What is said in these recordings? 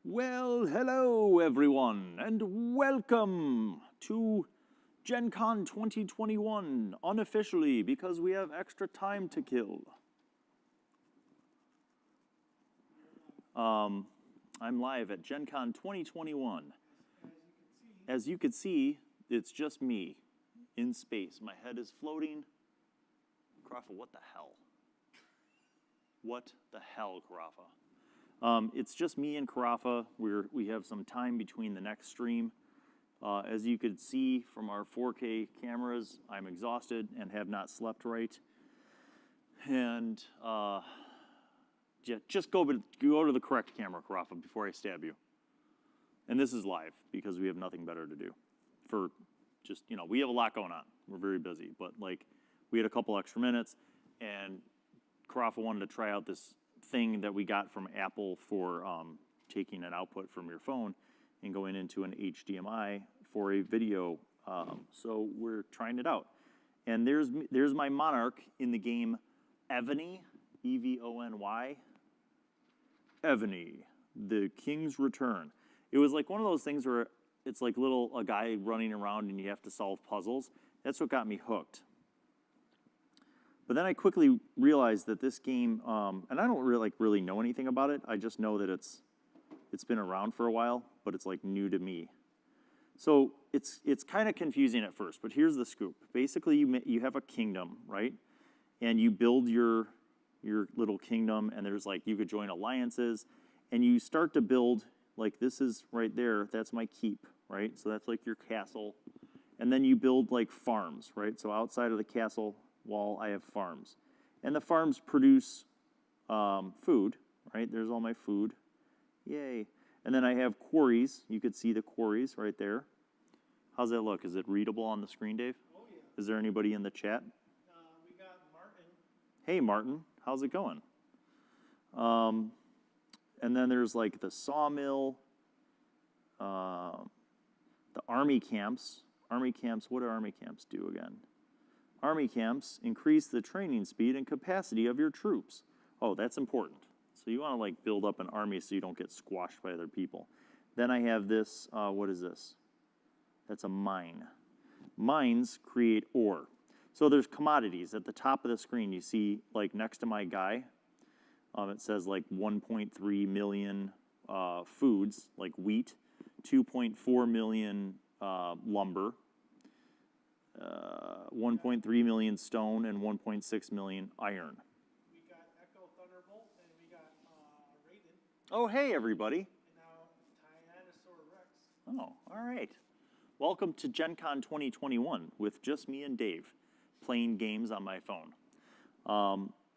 Well, hello everyone, and welcome to Gen Con 2021, unofficially, because we have extra time to kill. I'm live at Gen Con 2021. As you can see, it's just me in space. My head is floating. Carafa, what the hell? What the hell, Carafa? It's just me and Carafa. We have some time between the next stream. As you could see from our 4K cameras, I'm exhausted and have not slept right. And just go to the correct camera, Carafa, before I stab you. And this is live because we have nothing better to do. For just, we have a lot going on. We're very busy, but like we had a couple extra minutes, and Carafa wanted to try out this thing that we got from Apple for taking an output from your phone and going into an HDMI for a video. So we're trying it out. And there's my monarch in the game EVONY, E-V-O-N-Y. EVONY, the King's Return. It was like one of those things where it's like a guy running around and you have to solve puzzles. That's what got me hooked. But then I quickly realized that this game, and I don't really know anything about it. I just know that it's been around for a while, but it's like new to me. So it's kind of confusing at first, but here's the scoop. Basically, you have a kingdom, right? And you build your little kingdom, and there's like, you could join alliances, and you start to build, like this is right there, that's my keep, right? So that's like your castle. And then you build like farms, right? So outside of the castle wall, I have farms. And the farms produce food, right? There's all my food. Yay. And then I have quarries. You could see the quarries right there. How's that look? Is it readable on the screen, Dave? Oh, yeah. Is there anybody in the chat? We got Martin. Hey, Martin. How's it going? And then there's like the sawmill, the army camps. Army camps, what do army camps do again? Army camps increase the training speed and capacity of your troops. Oh, that's important. So you want to like build up an army so you don't get squashed by other people. Then I have this, what is this? That's a mine. Mines create ore. So there's commodities. At the top of the screen, you see like next to my guy, it says like 1.3 million foods, like wheat, 2.4 million lumber, 1.3 million stone, and 1.6 million iron. We got Echo Thunderbolt, and we got Raiden. Oh, hey, everybody. And now Tyrannosaur Rex. Oh, all right. Welcome to Gen Con 2021 with just me and Dave playing games on my phone.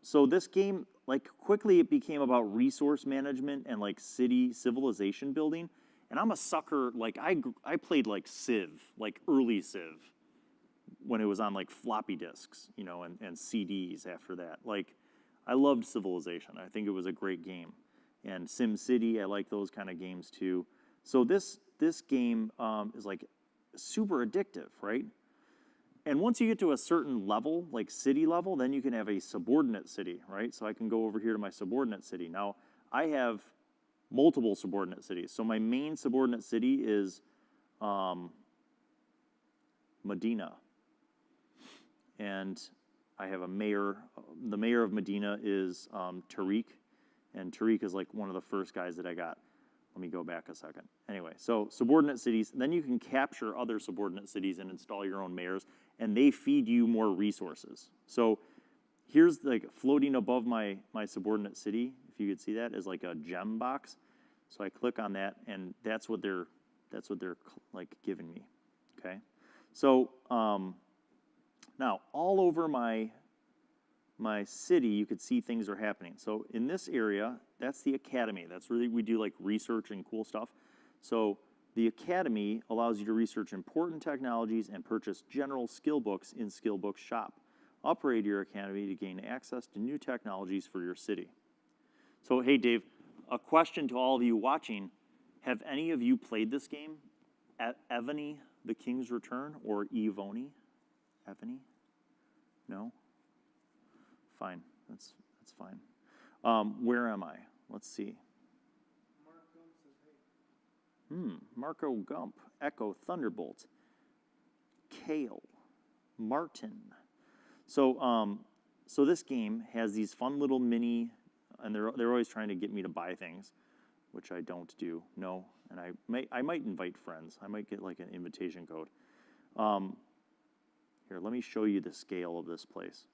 So this game, like quickly it became about resource management and like city civilization building. And I'm a sucker, like I played like Civ, like early Civ, when it was on like floppy disks, and CDs after that. Like, I loved Civilization. I think it was a great game. And SimCity, I like those kind of games too. So this game is like super addictive, right? And once you get to a certain level, like city level, then you can have a subordinate city, right? So I can go over here to my subordinate city. Now, I have multiple subordinate cities. So my main subordinate city is Medina. And I have a mayor. The mayor of Medina is Tariq. And Tariq is like one of the first guys that I got. Let me go back a second. Anyway, so subordinate cities. Then you can capture other subordinate cities and install your own mayors. And they feed you more resources. So here's like floating above my subordinate city, if you could see that, is like a gem box. So I click on that, and that's what they're like giving me. Okay. So now all over my city, you could see things are happening. So in this area, that's the academy. That's really, we do like research and cool stuff. So the academy allows you to research important technologies and purchase general skill books in Skill Book Shop. Upgrade your academy to gain access to new technologies for your city. So hey Dave, a question to all of you watching. Have any of you played this game? EVONY, the King's Return, or EVONY? EVONY? No? Fine, that's fine. Where am I? Let's see. Mark Gunn says, hey. Marco Gump, Echo Thunderbolt, Kale, Martin. So so this game has these fun little mini, and they're always trying to get me to buy things, which I don't do. No, and I might invite friends. I might get like an invitation code. Here, let me show you the scale of this place.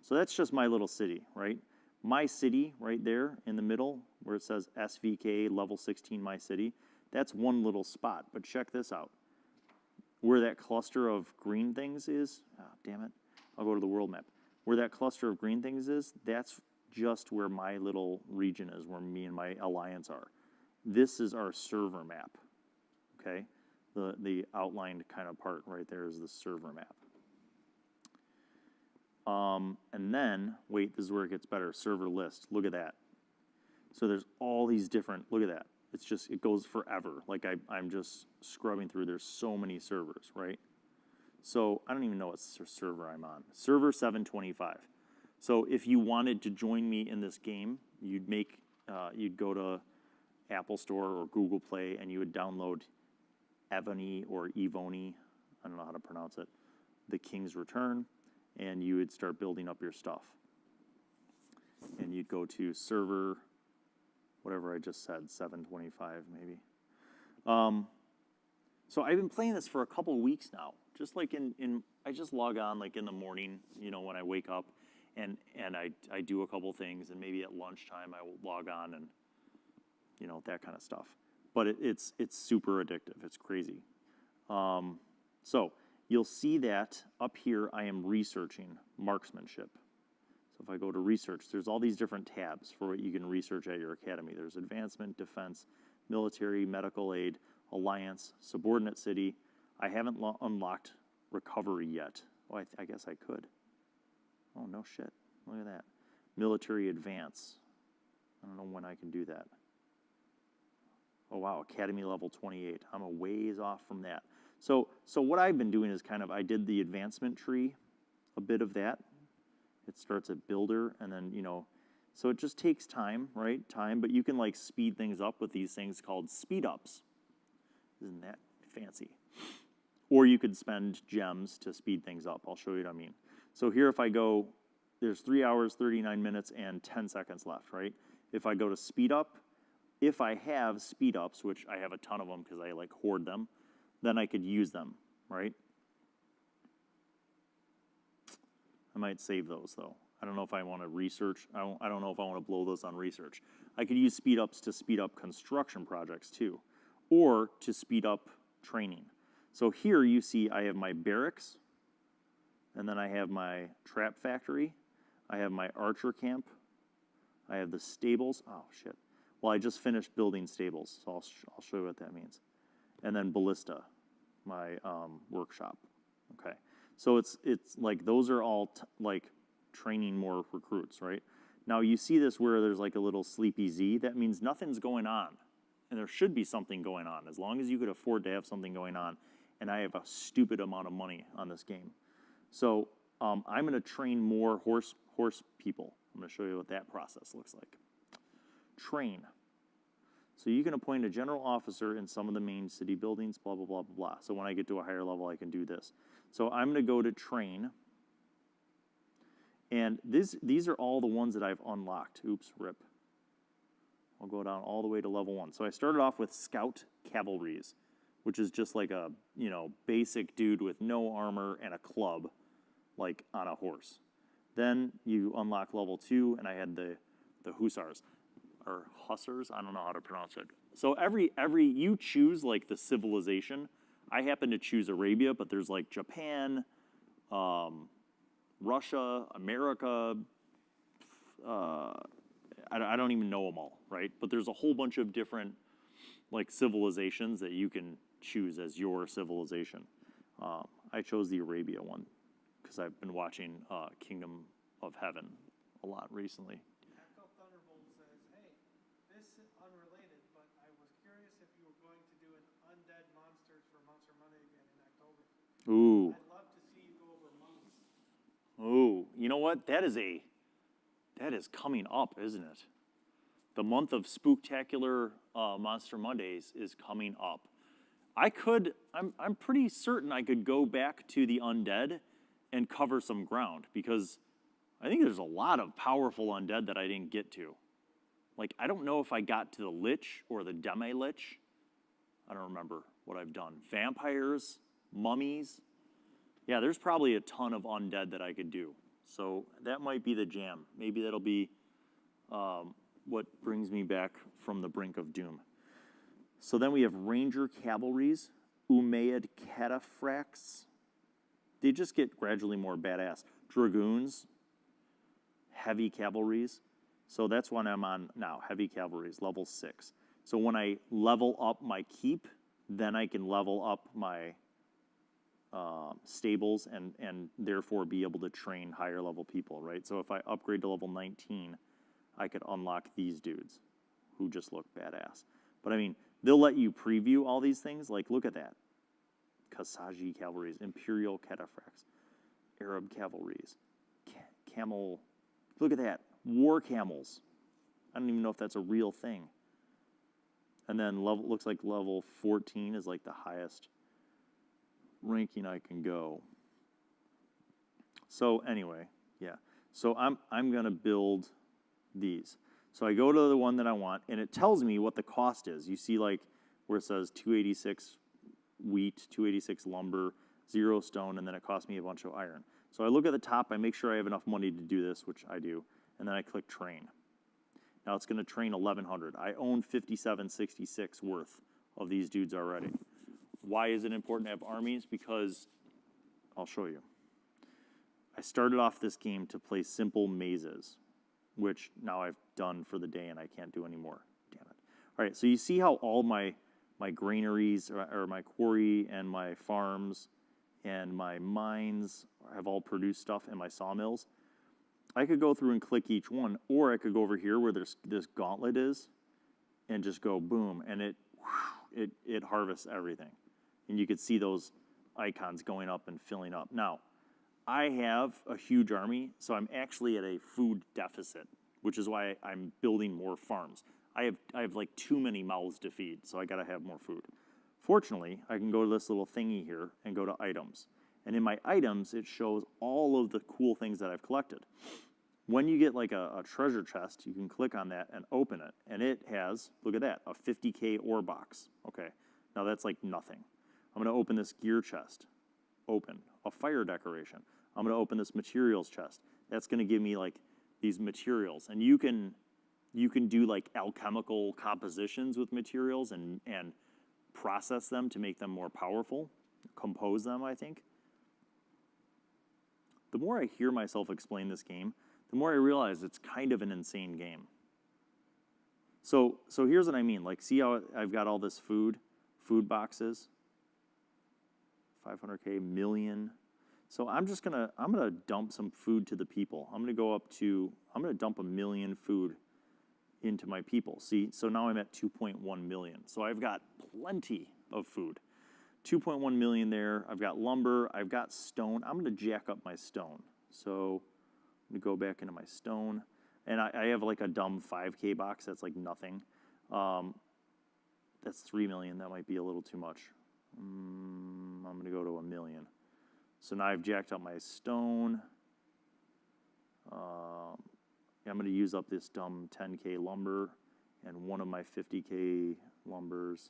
So that's just my little city, right? My city right there in the middle where it says SVK level 16 my city, that's one little spot. But check this out. Where that cluster of green things is, damn it, I'll go to the world map. Where that cluster of green things is, that's just where my little region is, where me and my alliance are. This is our server map, okay? The outlined kind of part right there is the server map. And then, wait, this is where it gets better, server list, look at that. So there's all these different, look at that. It's just, it goes forever. Like I'm just scrubbing through, there's so many servers, right? So I don't even know what server I'm on. Server 725. So if you wanted to join me in this game, you'd go to Apple Store or Google Play and you would download EVONY or EVONY, I don't know how to pronounce it, The King's Return, and you would start building up your stuff. And you'd go to server, whatever I just said, 725 maybe. So I've been playing this for a couple weeks now. Just like I just log on like in the morning, you know, when I wake up, and I do a couple things, and maybe at lunchtime I will log on and, you know, that kind of stuff. But it's super addictive. It's crazy. So you'll see that up here I am researching marksmanship. So if I go to research, there's all these different tabs for what you can research at your academy. There's advancement, defense, military, medical aid, alliance, subordinate city. I haven't unlocked recovery yet. Oh, I guess I could. Oh, no shit. Look at that. Military advance. I don't know when I can do that. Oh, wow. Academy level 28. I'm a ways off from that. So what I've been doing is I did the advancement tree, a bit of that. It starts at builder, and then, you know, so it just takes time, right? But you can like speed things up with these things called speed ups. Isn't that fancy? Or you could spend gems to speed things up. I'll show you what I mean. So here if I go, there's 3 hours, 39 minutes, and 10 seconds left, right? If I go to speed up, if I have speed ups, which I have a ton of them because I like hoard them, then I could use them, right? I might save those though. I don't know if I want to research. I don't know if I want to blow those on research. I could use speed ups to speed up construction projects too, or to speed up training. So here you see I have my barracks, and then I have my trap factory, I have my archer camp, I have the stables. Oh shit. Well, I just finished building stables, so I'll show you what that means. And then ballista, my workshop. Okay. So it's like those are all like training more recruits, right? Now you see this where there's like a little sleepy Z. That means nothing's going on, and there should be something going on as long as you could afford to have something going on. And I have a stupid amount of money on this game, so I'm going to train more horse people. I'm going to show you what that process looks like. Train. So you can appoint a general officer in some of the main city buildings, blah, blah, blah, blah, blah. So when I get to a higher level, I can do this. So I'm going to go to train. And these are all the ones that I've unlocked. Oops, rip. I'll go down all the way to level 1. So I started off with Scout Cavalries, which is just like a, you know, basic dude with no armor and a club, like on a horse. Then you unlock level 2, and I had the Hussars. Or Hussars, I don't know how to pronounce it. So every you choose like the civilization. I happen to choose Arabia, but there's like Japan, Russia, America. I don't even know them all, right? But there's a whole bunch of different like civilizations that you can choose as your civilization. I chose the Arabia one because I've been watching Kingdom of Heaven a lot recently. Ooh. I'd love to see you go over monks. Ooh. You know what? That is coming up, isn't it? The month of Spooktacular Monster Mondays is coming up. I'm pretty certain I could go back to the undead and cover some ground, because I think there's a lot of powerful undead that I didn't get to. Like, I don't know if I got to the Lich or the Demi-Lich. I don't remember what I've done. Vampires, mummies. Yeah, there's probably a ton of undead that I could do. So that might be the jam. Maybe that'll be what brings me back from the brink of doom. So then we have Ranger Cavalries, Umayyad Cataphracts. They just get gradually more badass. Dragoons, Heavy Cavalries. So that's what I'm on now, Heavy Cavalries, level 6. So when I level up my keep, then I can level up my stables and therefore be able to train higher level people, right? So if I upgrade to level 19, I could unlock these dudes who just look badass. But I mean, they'll let you preview all these things. Like, look at that. Kasaji Cavalries, Imperial Cataphracts, Arab Cavalries, Camel. Look at that. War Camels. I don't even know if that's a real thing. And then looks like level 14 is like the highest ranking I can go. So anyway, yeah. So I'm gonna build these. So I go to the one that I want, and it tells me what the cost is. You see, like, where it says 286 wheat, 286 lumber, 0 stone, and then it costs me a bunch of iron. So I look at the top, I make sure I have enough money to do this, which I do, and then I click train. Now it's gonna train 1,100. I own 5766 worth of these dudes already. Why is it important to have armies? Because, I'll show you. I started off this game to play simple mazes, which now I've done for the day and I can't do anymore. Damn it. All right, so you see how all my granaries, or my quarry and my farms and my mines have all produced stuff, and my sawmills? I could go through and click each one, or I could go over here where this gauntlet is and just go boom, and it harvests everything. And you could see those icons going up and filling up. Now, I have a huge army, so I'm actually at a food deficit, which is why I'm building more farms. I have like too many mouths to feed, so I gotta have more food. Fortunately, I can go to this little thingy here and go to items. And in my items, it shows all of the cool things that I've collected. When you get like a treasure chest, you can click on that and open it. And it has, look at that, a 50K ore box. Okay, now that's like nothing. I'm gonna open this gear chest. Open. A fire decoration. I'm gonna open this materials chest. That's gonna give me like these materials. And you can do like alchemical compositions with materials and process them to make them more powerful. Compose them, I think. The more I hear myself explain this game, the more I realize it's kind of an insane game. So here's what I mean. Like, see how I've got all this food boxes? 500K, million. So I'm gonna dump some food to the people. I'm gonna dump 1 million food into my people. See, so now I'm at 2.1 million. So I've got plenty of food. 2.1 million there. I've got lumber. I've got stone. I'm going to jack up my stone. So I'm going to go back into my stone. And I have like a dumb 5K box. That's like nothing. That's 3 million. That might be a little too much. I'm going to go to 1 million. So now I've jacked up my stone. I'm going to use up this dumb 10K lumber and one of my 50K lumbers.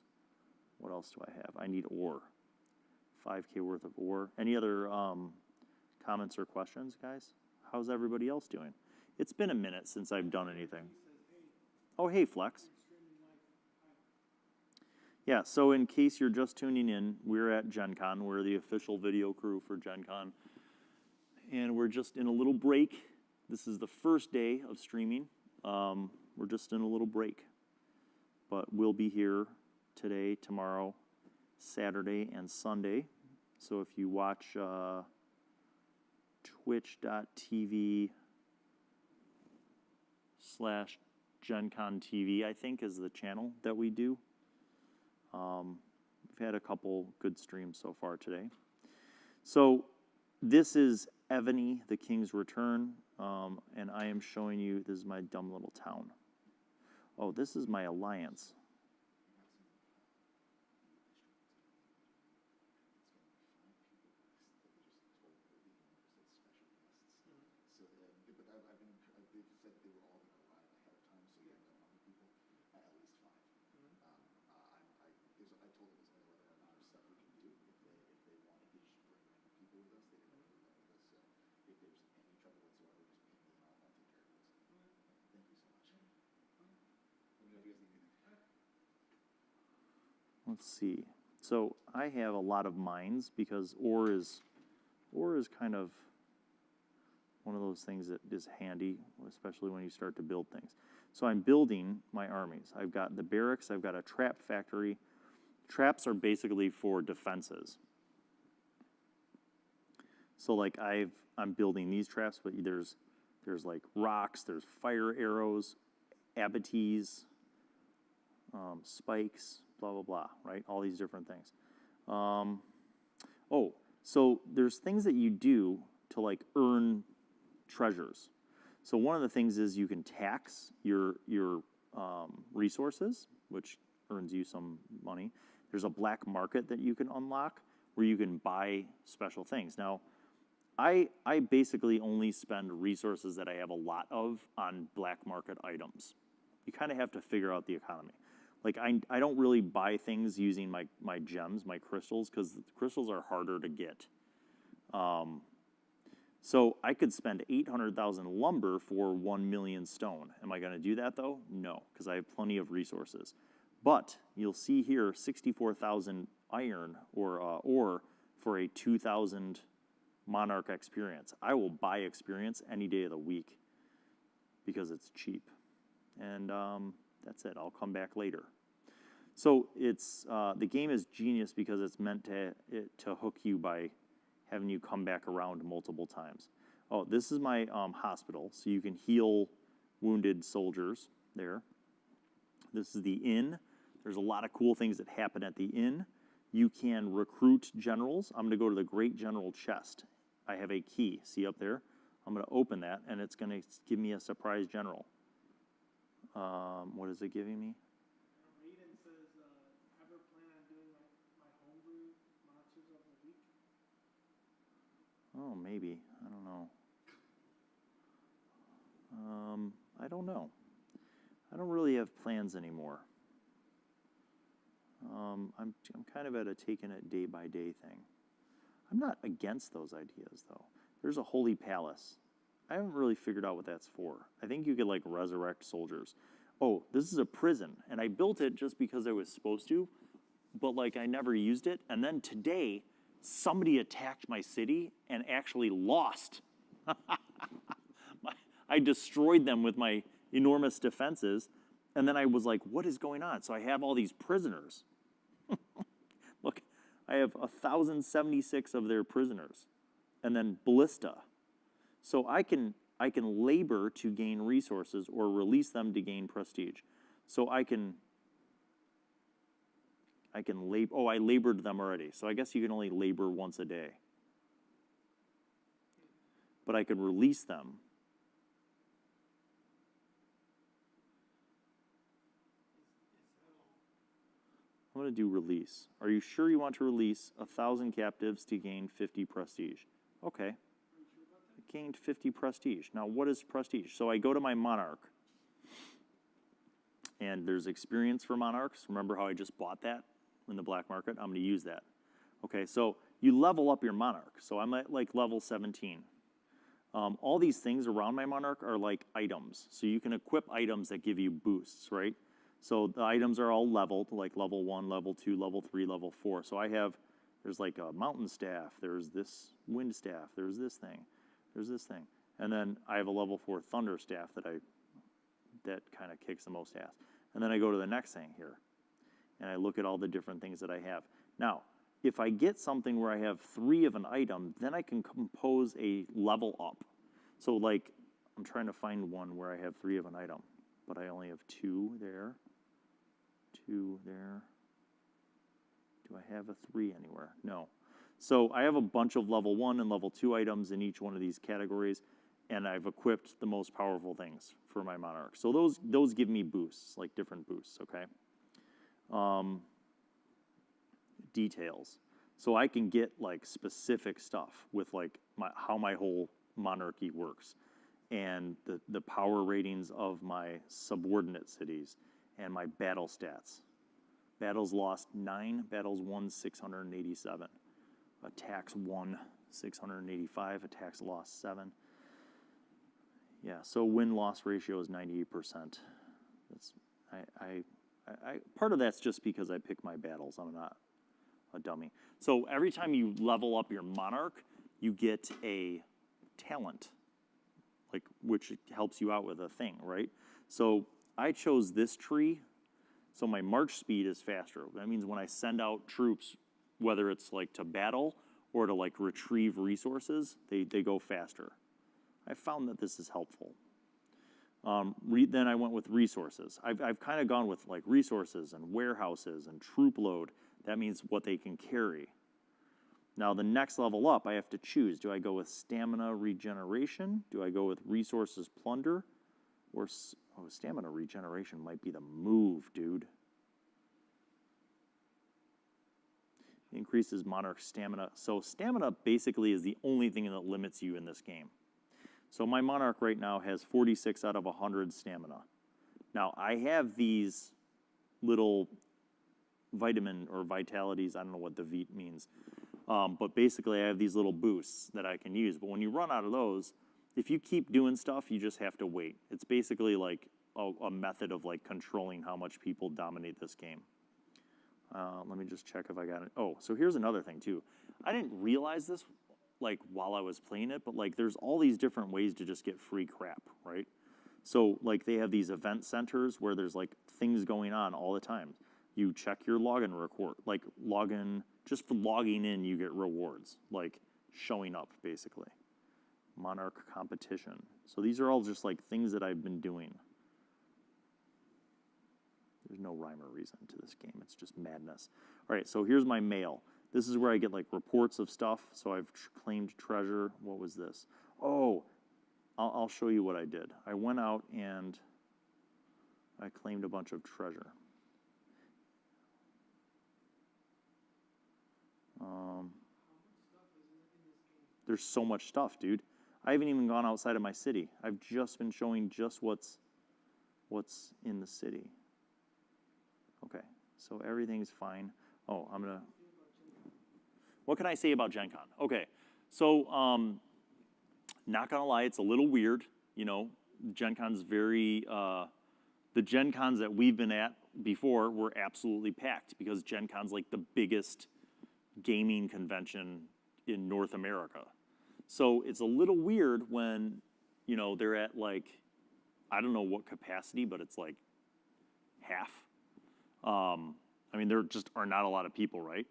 What else do I have? I need ore. 5K worth of ore. Any other comments or questions, guys? How's everybody else doing? It's been a minute since I've done anything. Oh, hey, Flex. Yeah, so in case you're just tuning in, we're at Gen Con. We're the official video crew for Gen Con. And we're just in a little break. This is the first day of streaming. We're just in a little break. But we'll be here today, tomorrow, Saturday, and Sunday. So if you watch twitch.tv/GenConTV, I think is the channel that we do. We've had a couple good streams so far today. So this is EVONY, the King's Return, and I am showing you, this is my dumb little town. Oh, this is my alliance. Let's see. So I have a lot of mines because ore is kind of one of those things that is handy, especially when you start to build things. So I'm building my armies. I've got the barracks. I've got a trap factory. Traps are basically for defenses. So like I'm building these traps, but there's like rocks, there's fire arrows, abatis, spikes, blah, blah, blah, right? All these different things. So there's things that you do to like earn treasures. So one of the things is you can tax your resources, which earns you some money. There's a black market that you can unlock where you can buy special things. Now, I basically only spend resources that I have a lot of on black market items. You kind of have to figure out the economy. Like I don't really buy things using my gems, my crystals, because crystals are harder to get. So I could spend 800,000 lumber for 1 million stone. Am I going to do that though? No, because I have plenty of resources. But you'll see here 64,000 iron or ore for a 2,000 monarch experience. I will buy experience any day of the week because it's cheap. And that's it. I'll come back later. So it's the game is genius because it's meant to hook you by having you come back around multiple times. Oh, this is my hospital, so you can heal wounded soldiers there. This is the inn. There's a lot of cool things that happen at the inn. You can recruit generals. I'm going to go to the Great General Chest. I have a key. See up there? I'm going to open that, and it's going to give me a surprise general. What is it giving me? Reading says, ever plan on doing my homebrew monsters of the week? Oh, maybe. I don't know. I don't know. I don't really have plans anymore. I'm kind of at a taking it day by day thing. I'm not against those ideas though. There's a holy palace. I haven't really figured out what that's for. I think you could like resurrect soldiers. Oh, this is a prison, and I built it just because I was supposed to, but like I never used it. And then today, somebody attacked my city and actually lost. I destroyed them with my enormous defenses, and then I was like, what is going on? So I have all these prisoners. Look, I have 1,076 of their prisoners, and then ballista. So I can labor to gain resources or release them to gain prestige. So I labor. Oh, I labored them already. So I guess you can only labor once a day. But I could release them. I'm going to do release. Are you sure you want to release 1,000 captives to gain 50 prestige? Okay. I gained 50 prestige. Now, what is prestige? So I go to my monarch. And there's experience for monarchs. Remember how I just bought that in the black market? I'm going to use that. Okay, so you level up your monarch. So I'm at like level 17. All these things around my monarch are like items. So you can equip items that give you boosts, right? So the items are all leveled, like level 1, level 2, level 3, level 4. So there's like a mountain staff, there's this wind staff, there's this thing, there's this thing. And then I have a level 4 thunder staff that kind of kicks the most ass. And then I go to the next thing here, and I look at all the different things that I have. Now, if I get something where I have 3 of an item, then I can compose a level up. So like, I'm trying to find one where I have 3 of an item, but I only have 2 there. 2 there. Do I have a 3 anywhere? No. So I have a bunch of level 1 and level 2 items in each one of these categories, and I've equipped the most powerful things for my monarch. So those give me boosts, like different boosts, okay? Details. So I can get like specific stuff with like how my whole monarchy works, and the power ratings of my subordinate cities, and my battle stats. Battles lost 9, battles won 687. Attacks won 685, attacks lost 7. Yeah, so win-loss ratio is 98%. That's I part of that's just because I pick my battles. I'm not a dummy. So every time you level up your monarch, you get a talent, like which helps you out with a thing, right? So I chose this tree, so my march speed is faster. That means when I send out troops, whether it's like to battle or to like retrieve resources, they go faster. I found that this is helpful. Then I went with resources. I've kind of gone with like resources and warehouses and troop load. That means what they can carry. Now the next level up, I have to choose. Do I go with stamina regeneration? Do I go with resources plunder? Or stamina regeneration might be the move, dude. Increases monarch stamina. So stamina basically is the only thing that limits you in this game. So my monarch right now has 46 out of 100 stamina. Now I have these little vitamin or vitalities, I don't know what the vit means, but basically I have these little boosts that I can use. But when you run out of those, if you keep doing stuff, you just have to wait. It's basically like a method of like controlling how much people dominate this game. Let me just check if I got it. Oh, so here's another thing too. I didn't realize this like while I was playing it, but like there's all these different ways to just get free crap, right? So like they have these event centers where there's like things going on all the time. You check your login record, like login, just for logging in, you get rewards, like showing up basically. Monarch competition. So these are all just like things that I've been doing. There's no rhyme or reason to this game. It's just madness. All right, so here's my mail. This is where I get like reports of stuff. So I've claimed treasure. What was this? Oh, I'll show you what I did. I went out and I claimed a bunch of treasure. There's so much stuff, dude. I haven't even gone outside of my city. I've just been showing just what's in the city. Okay, so everything's fine. Oh, what can I say about Gen Con? Okay, so not gonna lie, it's a little weird. You know, Gen Con's very, the Gen Cons that we've been at before were absolutely packed because Gen Con's like the biggest gaming convention in North America. So it's a little weird when, you know, they're at like, I don't know what capacity, but it's like half. I mean, there just are not a lot of people, right?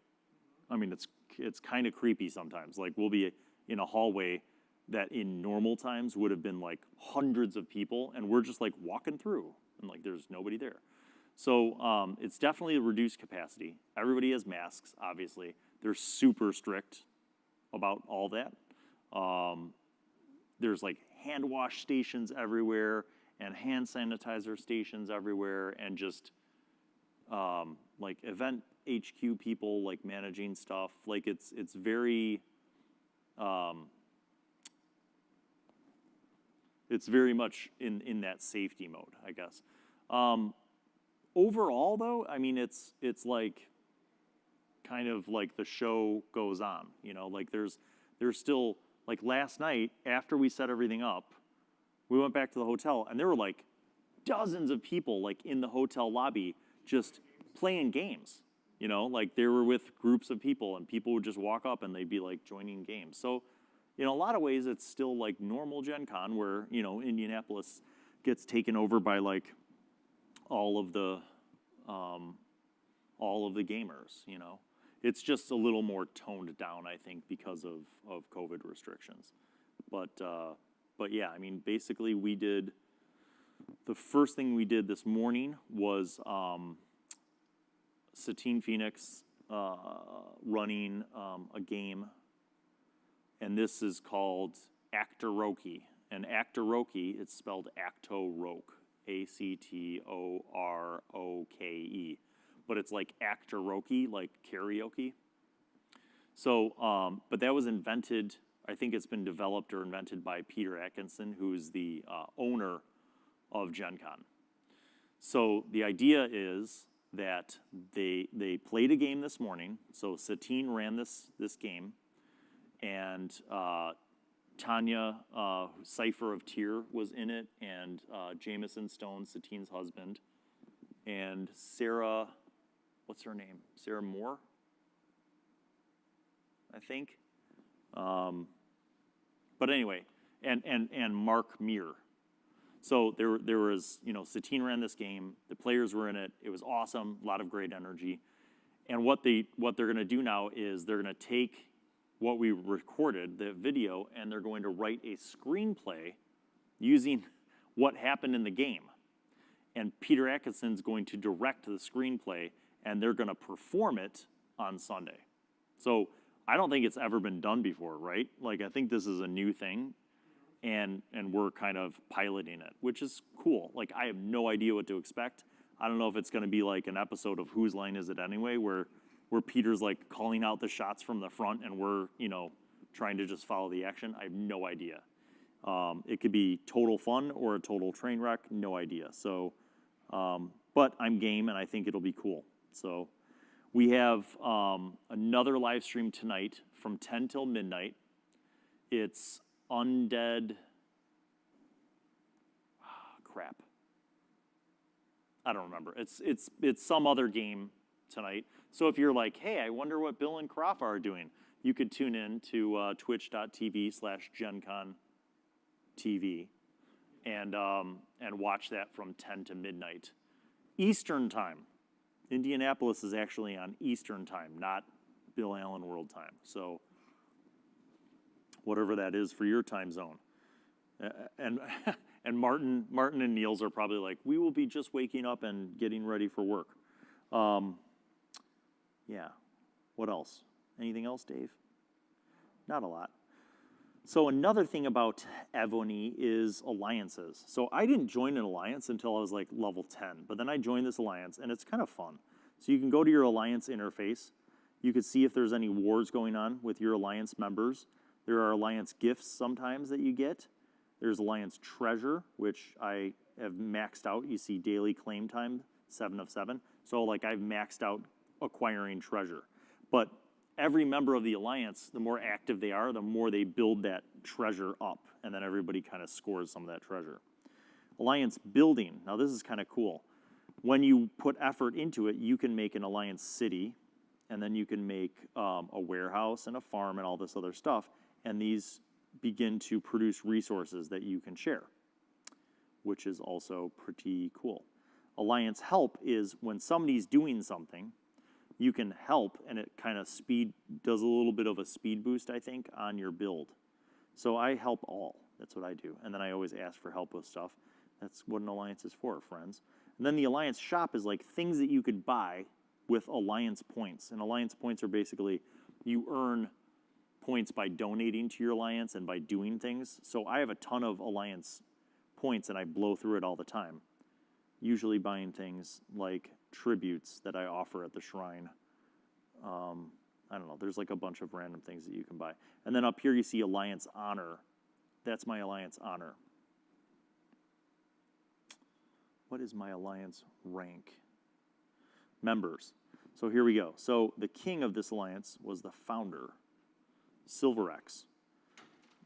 I mean, it's kind of creepy sometimes. Like we'll be in a hallway that in normal times would have been like hundreds of people, and we're just like walking through, and like there's nobody there. So it's definitely a reduced capacity. Everybody has masks, obviously. They're super strict about all that. There's like hand wash stations everywhere and hand sanitizer stations everywhere, and just like event HQ people like managing stuff. Like it's very much in that safety mode, I guess. Overall though, I mean it's like kind of like the show goes on, you know, like there's still, like last night after we set everything up, we went back to the hotel and there were like dozens of people like in the hotel lobby just playing games, you know, like they were with groups of people and people would just walk up and they'd be like joining games. So, in a lot of ways it's still like normal Gen Con where, you know, Indianapolis gets taken over by like all of the gamers, you know. It's just a little more toned down, I think, because of COVID restrictions. But yeah, I mean, basically the first thing we did this morning was Satine Phoenix running a game, and this is called Actoroki, And Actoroke, it's spelled Actoroke, Actoroke, but it's like Actoroke, like karaoke. So, but that was invented, I think it's been developed or invented by Peter Atkinson, who's the owner of Gen Con. So the idea is that they played a game this morning. So Satine ran this game, and Tanya Cipher of Tyr was in it, and Jameson Stone, Satine's husband, and Sarah, what's her name? Sarah Moore, I think. But anyway, and Mark Muir. So there was, Satine ran this game. The players were in it. It was awesome. A lot of great energy. And what they're going to do now is they're going to take what we recorded, the video, and they're going to write a screenplay using what happened in the game. And Peter Atkinson's going to direct the screenplay, and they're going to perform it on Sunday. So I don't think it's ever been done before, right? Like, I think this is a new thing, and we're kind of piloting it, which is cool. Like, I have no idea what to expect. I don't know if it's going to be like an episode of Whose Line Is It Anyway, where Peter's like calling out the shots from the front and we're, trying to just follow the action. I have no idea. It could be total fun or a total train wreck, no idea. So, but I'm game and I think it'll be cool. So we have another live stream tonight from 10 till midnight. It's Undead, crap. I don't remember. It's some other game tonight. So if you're like, hey, I wonder what Bill and Kaрафfa are doing, you could tune in to twitch.tv/GenConTV and watch that from 10 to midnight. Eastern time. Indianapolis is actually on Eastern time, not Bill Allen World time. So whatever that is for your time zone. And Martin and Niels are probably like, we will be just waking up and getting ready for work. Yeah. What else? Anything else, Dave? Not a lot. So another thing about EVONY is alliances. So I didn't join an alliance until I was like level 10, but then I joined this alliance, and it's kind of fun. So you can go to your alliance interface. You can see if there's any wars going on with your alliance members. There are alliance gifts sometimes that you get. There's alliance treasure, which I have maxed out. You see daily claim time, 7 of 7. So like I've maxed out acquiring treasure. But every member of the alliance, the more active they are, the more they build that treasure up, and then everybody kind of scores some of that treasure. Alliance building. Now this is kind of cool. When you put effort into it, you can make an alliance city, and then you can make a warehouse and a farm and all this other stuff, and these begin to produce resources that you can share, which is also pretty cool. Alliance help is when somebody's doing something, you can help, and it kind of does a little bit of a speed boost, I think, on your build. So I help all. That's what I do. And then I always ask for help with stuff. That's what an alliance is for, friends. And then the alliance shop is like things that you could buy with alliance points. And alliance points are basically you earn points by donating to your alliance and by doing things. So I have a ton of alliance points, and I blow through it all the time. Usually buying things like tributes that I offer at the shrine. I don't know, there's like a bunch of random things that you can buy. And then up here you see Alliance Honor. That's my Alliance Honor. What is my Alliance rank? Members. So here we go. So the king of this alliance was the founder, Silverex.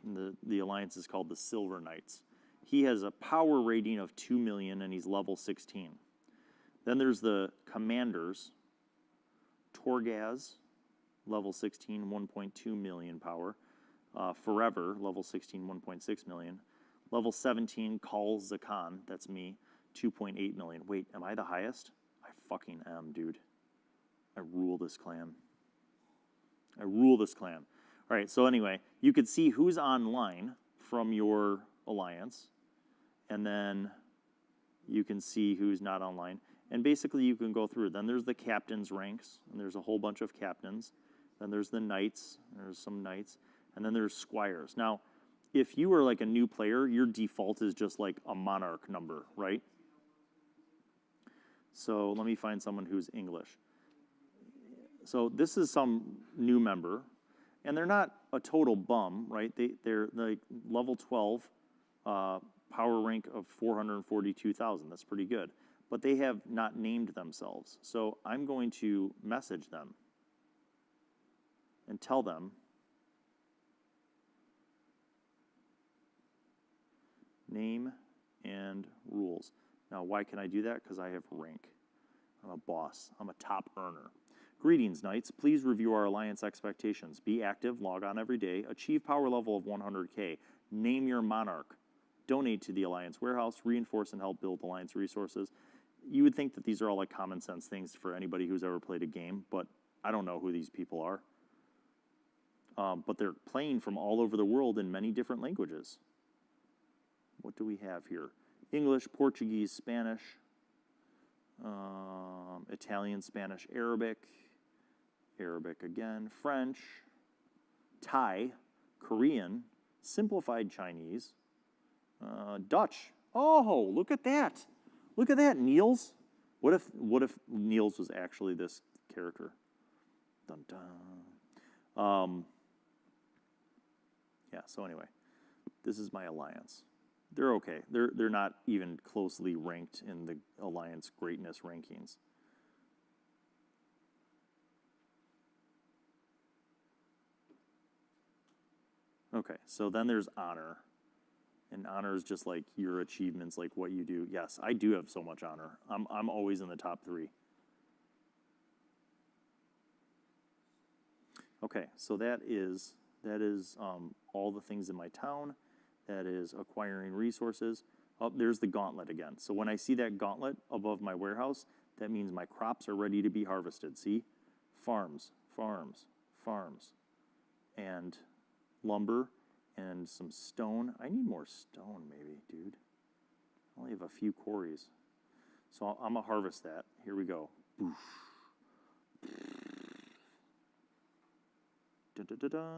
And the alliance is called the Silver Knights. He has a power rating of 2 million, and he's level 16. Then there's the commanders. Torgaz, level 16, 1.2 million power. Forever, level 16, 1.6 million. Level 17, Kal Zakan, that's me, 2.8 million. Wait, am I the highest? I fucking am, dude. I rule this clan. I rule this clan. All right, so anyway, you could see who's online from your alliance, and then you can see who's not online. And basically you can go through. Then there's the captain's ranks, and there's a whole bunch of captains. Then there's the knights, there's some knights, and then there's squires. Now, if you are like a new player, your default is just like a monarch number, right? So let me find someone who's English. So this is some new member, and they're not a total bum, right? They're like level 12, power rank of 442,000. That's pretty good. But they have not named themselves. So I'm going to message them and tell them name and rules. Now, why can I do that? Because I have rank. I'm a boss. I'm a top earner. Greetings, Knights. Please review our Alliance expectations. Be active, log on every day, achieve power level of 100K, name your monarch, donate to the Alliance warehouse, reinforce and help build Alliance resources. You would think that these are all like common sense things for anybody who's ever played a game, but I don't know who these people are. But they're playing from all over the world in many different languages. What do we have here? English, Portuguese, Spanish, Italian, Spanish, Arabic again, French, Thai, Korean, simplified Chinese, Dutch. Oh, look at that. Look at that, Niels. What if Niels was actually this character? Dun dun. Yeah, so anyway, this is my Alliance. They're okay. They're not even closely ranked in the Alliance greatness rankings. Okay, so then there's honor. And honor is just like your achievements, like what you do. Yes, I do have so much honor. I'm always in the top 3. Okay, so that is all the things in my town. That is acquiring resources. Oh, there's the gauntlet again. So when I see that gauntlet above my warehouse, that means my crops are ready to be harvested. See? Farms, farms, farms. And lumber and some stone. I need more stone maybe, dude. I only have a few quarries. So I'm going to harvest that. Here we go. Boof. Da, da, da, da.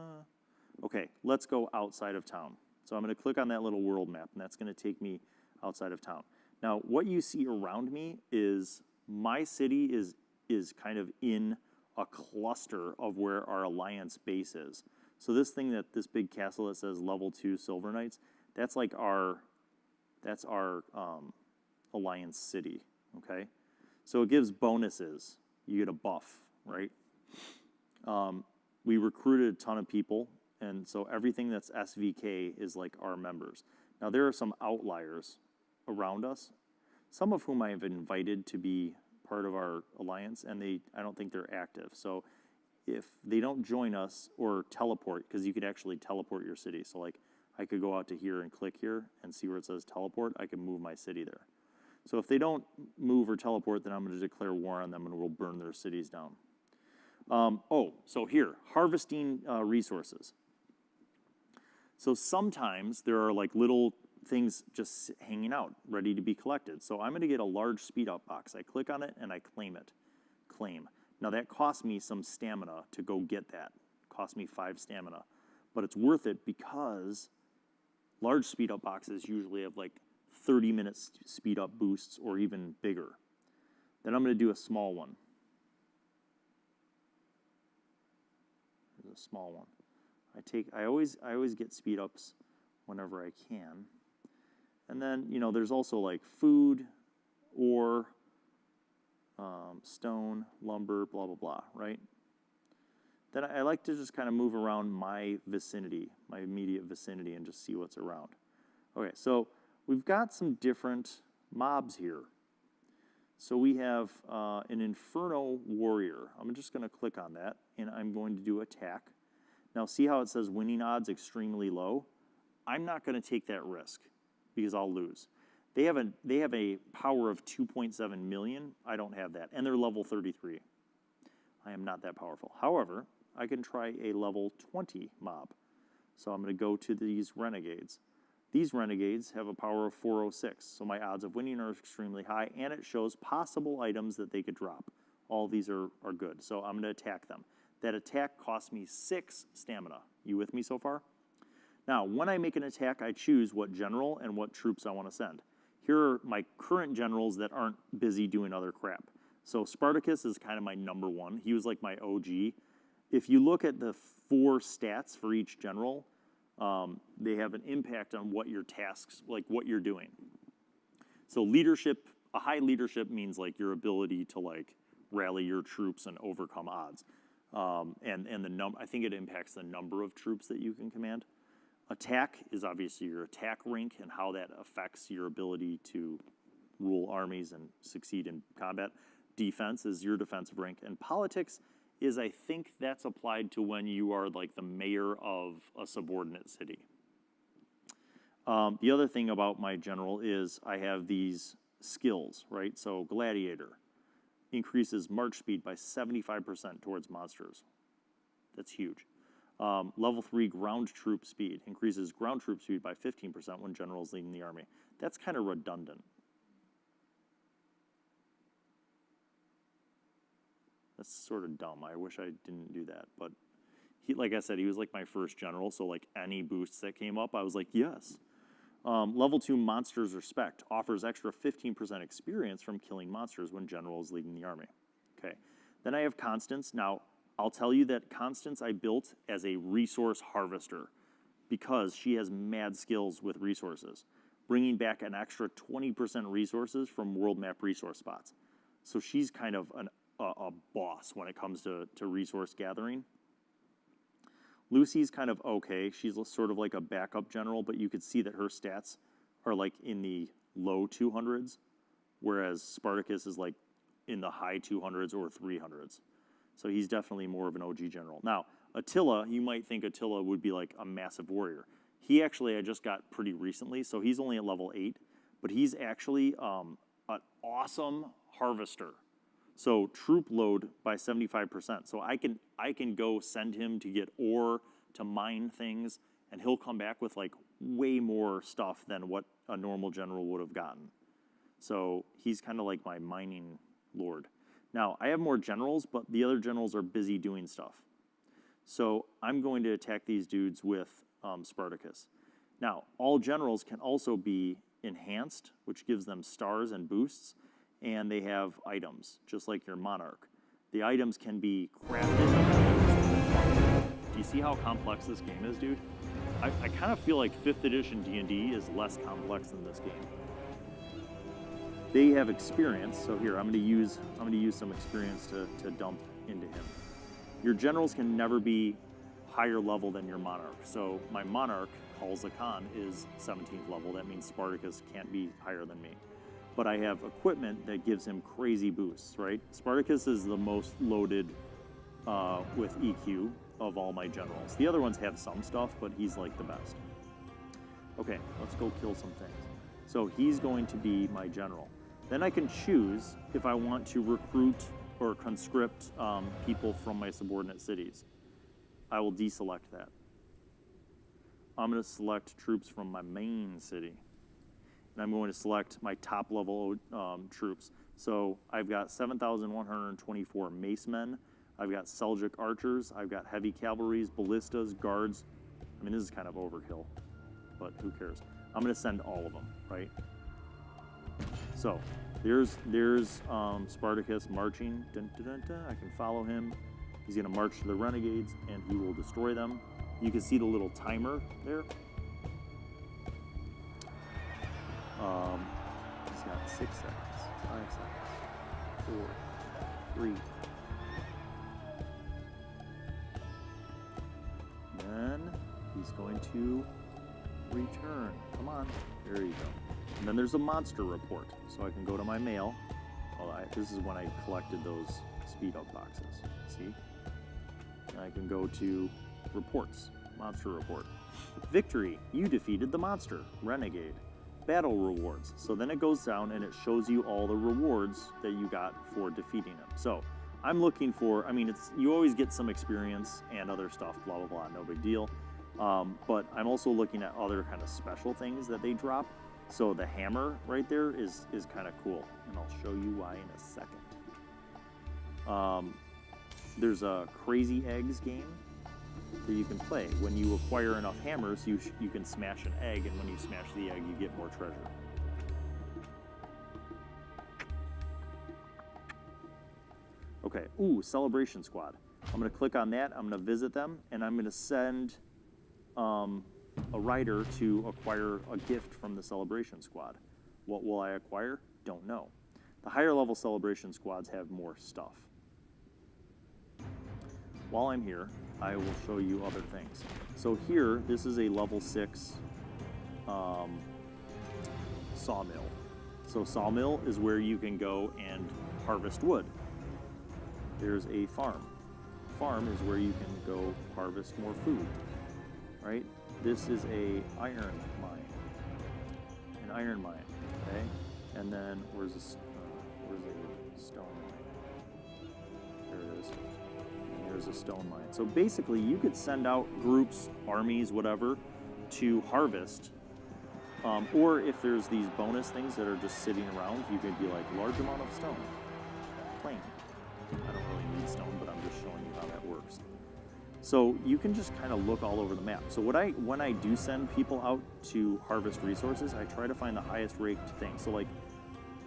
Okay, let's go outside of town. So I'm going to click on that little world map, and that's going to take me outside of town. Now, what you see around me is my city is kind of in a cluster of where our Alliance base is. So this big castle that says level 2 Silver Knights, that's like our Alliance city, okay? So it gives bonuses. You get a buff, right? We recruited a ton of people, and so everything that's SVK is like our members. Now there are some outliers around us, some of whom I have invited to be part of our Alliance, and I don't think they're active. So if they don't join us or teleport, because you could actually teleport your city. So like I could go out to here and click here and see where it says teleport. I can move my city there. So if they don't move or teleport, then I'm going to declare war on them and we'll burn their cities down. So here, harvesting resources. So sometimes there are like little things just hanging out, ready to be collected. So I'm going to get a large speed up box. I click on it and I claim it. Claim. Now that costs me some stamina to go get that. Cost me 5 stamina. But it's worth it because large speed up boxes usually have like 30-minute speed up boosts or even bigger. Then I'm going to do a small one. There's a small one. I always get speed ups whenever I can. And then, there's also like food, ore, stone, lumber, blah, blah, blah, right? Then I like to just kind of move around my vicinity, my immediate vicinity, and just see what's around. Okay, so we've got some different mobs here. So we have an Inferno Warrior. I'm just going to click on that, and I'm going to do attack. Now, see how it says winning odds extremely low? I'm not going to take that risk because I'll lose. They have a power of 2.7 million. I don't have that, and they're level 33. I am not that powerful. However, I can try a level 20 mob. So I'm going to go to these Renegades. These Renegades have a power of 406, so my odds of winning are extremely high, and it shows possible items that they could drop. All these are good, so I'm going to attack them. That attack costs me 6 stamina. You with me so far? Now, when I make an attack, I choose what general and what troops I want to send. Here are my current generals that aren't busy doing other crap. So Spartacus is kind of my number one. He was like my OG. If you look at the 4 stats for each general, they have an impact on what your tasks, like what you're doing. So leadership, a high leadership means like your ability to like rally your troops and overcome odds. And I think it impacts the number of troops that you can command. Attack is obviously your attack rank and how that affects your ability to rule armies and succeed in combat. Defense is your defensive rank. And politics is, I think that's applied to when you are like the mayor of a subordinate city. The other thing about my general is I have these skills, right? So gladiator increases march speed by 75% towards monsters. That's huge. Level 3 ground troop speed increases ground troop speed by 15% when generals leading the army. That's kind of redundant. That's sort of dumb. I wish I didn't do that. But he, like I said, he was like my first general, so like any boosts that came up, I was like, yes. Level 2 Monsters Respect offers extra 15% experience from killing monsters when general is leading the army. Okay. Then I have Constance. Now, I'll tell you that Constance I built as a resource harvester because she has mad skills with resources, bringing back an extra 20% resources from world map resource spots. So she's kind of a boss when it comes to resource gathering. Lucy's kind of okay. She's sort of like a backup general, but you could see that her stats are like in the low 200s, whereas Spartacus is like in the high 200s or 300s. So he's definitely more of an OG general. Now, Attila, you might think Attila would be like a massive warrior. He actually I just got pretty recently, so he's only at level 8, but he's actually an awesome harvester. So troop load by 75%. So I can go send him to get ore, to mine things, and he'll come back with like way more stuff than what a normal general would have gotten. So he's kind of like my mining lord. Now, I have more generals, but the other generals are busy doing stuff. So I'm going to attack these dudes with Spartacus. Now, all generals can also be enhanced, which gives them stars and boosts, and they have items, just like your monarch. The items can be crafted. Do you see how complex this game is, dude? I kind of feel like 5th edition D&D is less complex than this game. They have experience, so here I'm going to use some experience to dump into him. Your generals can never be higher level than your monarch. So my monarch, Khalza Khan, is 17th level. That means Spartacus can't be higher than me. But I have equipment that gives him crazy boosts, right? Spartacus is the most loaded with EQ of all my generals. The other ones have some stuff, but he's like the best. Okay, let's go kill some things. So he's going to be my general. Then I can choose if I want to recruit or conscript people from my subordinate cities. I will deselect that. I'm going to select troops from my main city. And I'm going to select my top level troops. So I've got 7,124 mace men. I've got Seljuk archers. I've got heavy cavalries, ballistas, guards. I mean, this is kind of overkill, but who cares? I'm going to send all of them, right? So there's Spartacus marching. Dun, dun, dun, dun. I can follow him. He's going to march to the renegades, and he will destroy them. You can see the little timer there. He's got 6 seconds, 5 seconds, 4, 3. Then he's going to return. Come on. There you go. And then there's a monster report. So I can go to my mail. Well, this is when I collected those speed up boxes. See? And I can go to reports. Monster report. Victory. You defeated the monster. Renegade. Battle rewards. So then it goes down and it shows you all the rewards that you got for defeating him. So I'm looking for, I mean, you always get some experience and other stuff, blah, blah, blah, no big deal. But I'm also looking at other kind of special things that they drop. So the hammer right there is kind of cool. And I'll show you why in a second. There's a Crazy Eggs game. that you can play. When you acquire enough hammers, you can smash an egg, and when you smash the egg, you get more treasure. Okay, ooh, Celebration Squad. I'm going to click on that, I'm going to visit them, and I'm going to send a rider to acquire a gift from the Celebration Squad. What will I acquire? Don't know. The higher level Celebration Squads have more stuff. While I'm here, I will show you other things. So here, this is a level 6 sawmill. So sawmill is where you can go and harvest wood. There's a farm. Farm is where you can go harvest more food, right? This is a iron mine, an iron mine, okay? And then where's a stone mine? There it is. And there's a stone mine. So basically, you could send out groups, armies, whatever, to harvest. Or if there's these bonus things that are just sitting around, you could be like, large amount of stone, plain. I don't really need stone, but I'm just showing you how that works. So you can just kind of look all over the map. So when I do send people out to harvest resources, I try to find the highest ranked thing. So like,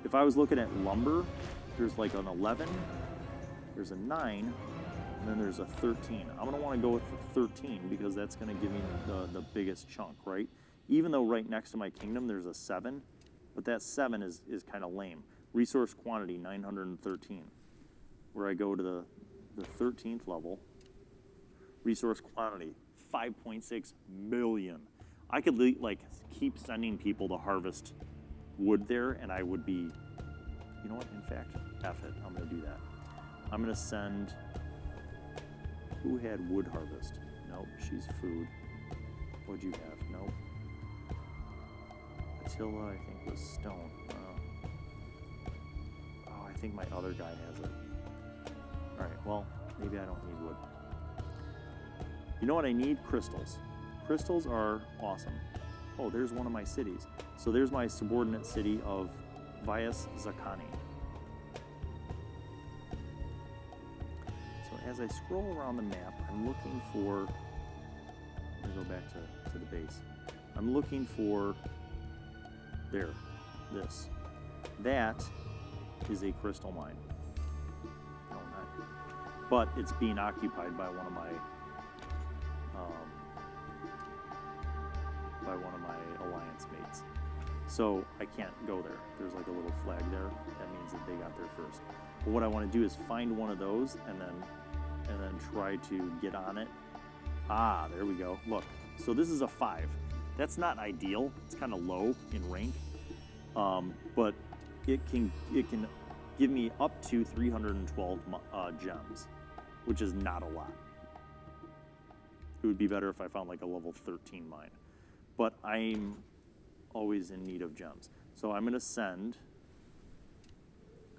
if I was looking at lumber, there's like an 11, there's a 9, and then there's a 13. I'm gonna wanna go with the 13 because that's gonna give me the biggest chunk, right? Even though right next to my kingdom there's a 7, but that 7 is kind of lame. Resource quantity, 913. Where I go to the 13th level, resource quantity, 5.6 million. I could like keep sending people to harvest wood there, and I would be, you know what, in fact, F it, I'm gonna do that. I'm gonna send, who had wood harvest? Nope, she's food. What'd you have? Nope. Attila, I think, was stone. Oh, I think my other guy has it. All right, well, maybe I don't need wood. You know what I need? Crystals. Crystals are awesome. Oh, there's one of my cities. So there's my subordinate city of Vias Zakani. So as I scroll around the map, I'm looking for, let me go back to the base. I'm looking for, this. That is a crystal mine. But it's being occupied by one of my alliance mates. So I can't go there. There's like a little flag there. That means that they got there first. But what I want to do is find one of those and then try to get on it. Ah, there we go. Look. So this is a 5. That's not ideal. It's kind of low in rank. But it can give me up to 312 gems, which is not a lot. It would be better if I found like a level 13 mine. But I'm always in need of gems. So I'm going to send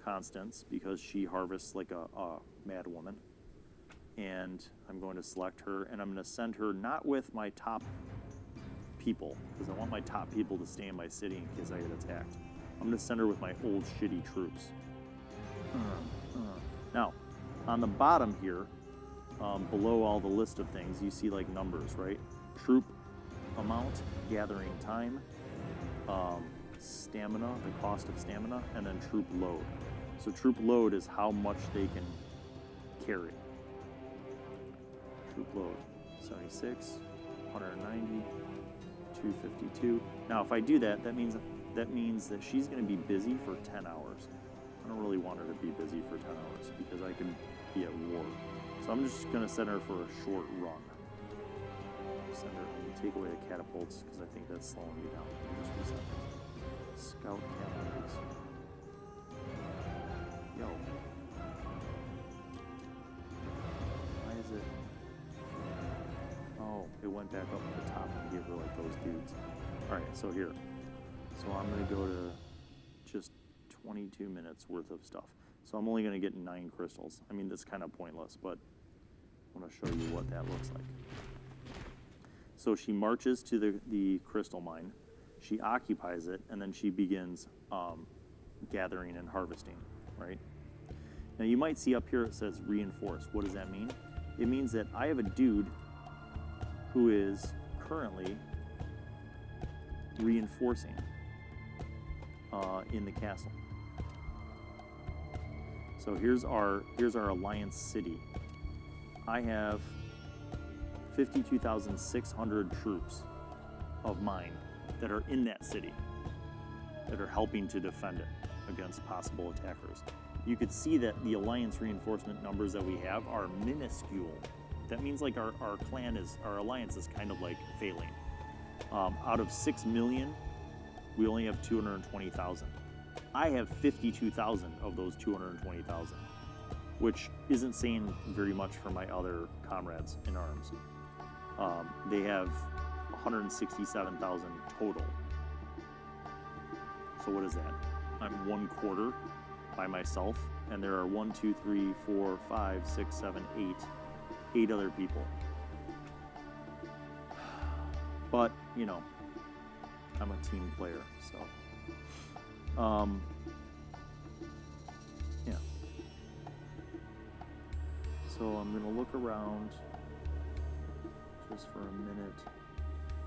Constance because she harvests like a mad woman. And I'm going to select her, and I'm going to send her not with my top people, because I want my top people to stay in my city in case I get attacked. I'm going to send her with my old shitty troops. Now, on the bottom here, below all the list of things, you see like numbers, right? Troop amount, gathering time, stamina, the cost of stamina, and then troop load. So troop load is how much they can carry. Troop load, 76, 190, 252. Now, if I do that, that means that she's going to be busy for 10 hours. I don't really want her to be busy for 10 hours because I could be at war. So I'm just going to send her for a short run. Send her, I'm going to take away the catapults because I think that's slowing me down. Just a second. Scout cavalries. Yo. Why is it? Oh, it went back up to the top and gave her like those dudes. Alright, so here. So I'm going to go to just 22 minutes worth of stuff. So I'm only going to get 9 crystals. I mean, that's kind of pointless, but I want to show you what that looks like. So she marches to the crystal mine. She occupies it, and then she begins gathering and harvesting, right? Now you might see up here it says reinforce. What does that mean? It means that I have a dude who is currently reinforcing in the castle. So here's our alliance city. I have 52,600 troops of mine that are in that city, that are helping to defend it against possible attackers. You could see that the alliance reinforcement numbers that we have are minuscule. That means like our alliance is kind of like failing. Out of 6 million, we only have 220,000. I have 52,000 of those 220,000, which isn't saying very much for my other comrades in arms. They have 167,000 total. So what is that? I'm 1/4 by myself, and there are 1, 2, 3, 4, 5, 6, 7, 8 other people. But, you know, I'm a team player, so yeah. So I'm gonna look around just for a minute.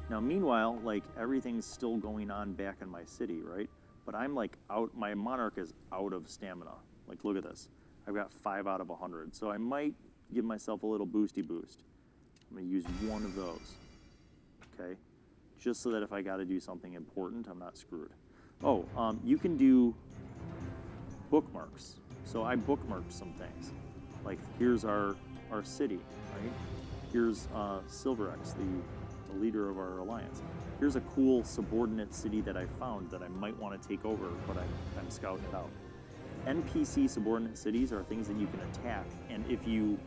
Now, meanwhile, like, everything's still going on back in my city, right? But I'm like my monarch is out of stamina. Like, look at this. I've got 5 out of 100. So I might give myself a little boosty boost. I'm gonna use one of those, okay? Just so that if I gotta do something important, I'm not screwed. Oh, you can do bookmarks. So I bookmarked some things. Like, here's our city, right? Here's Silverex, the leader of our alliance. Here's a cool subordinate city that I found that I might want to take over, but I'm scouting it out. NPC subordinate cities are things that you can attack, and if you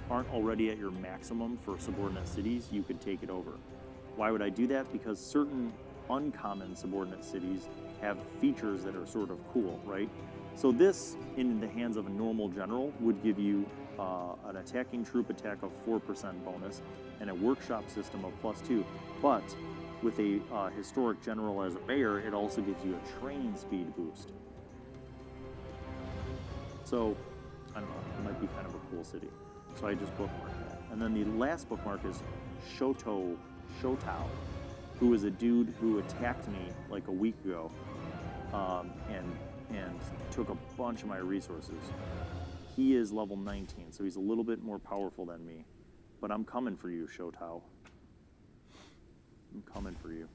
aren't already at your maximum for subordinate cities, you could take it over. Why would I do that? Because certain uncommon subordinate cities have features that are sort of cool, right? So this, in the hands of a normal general, would give you an attacking troop attack of 4% bonus and a workshop system of +2. But with a historic general as a mayor, it also gives you a training speed boost. So, I don't know, it might be kind of a cool city. So I just bookmarked that. And then the last bookmark is Shoto, who is a dude who attacked me like a week ago and took a bunch of my resources. He is level 19, so he's a little bit more powerful than me. But I'm coming for you, Shoto. I'm coming for you.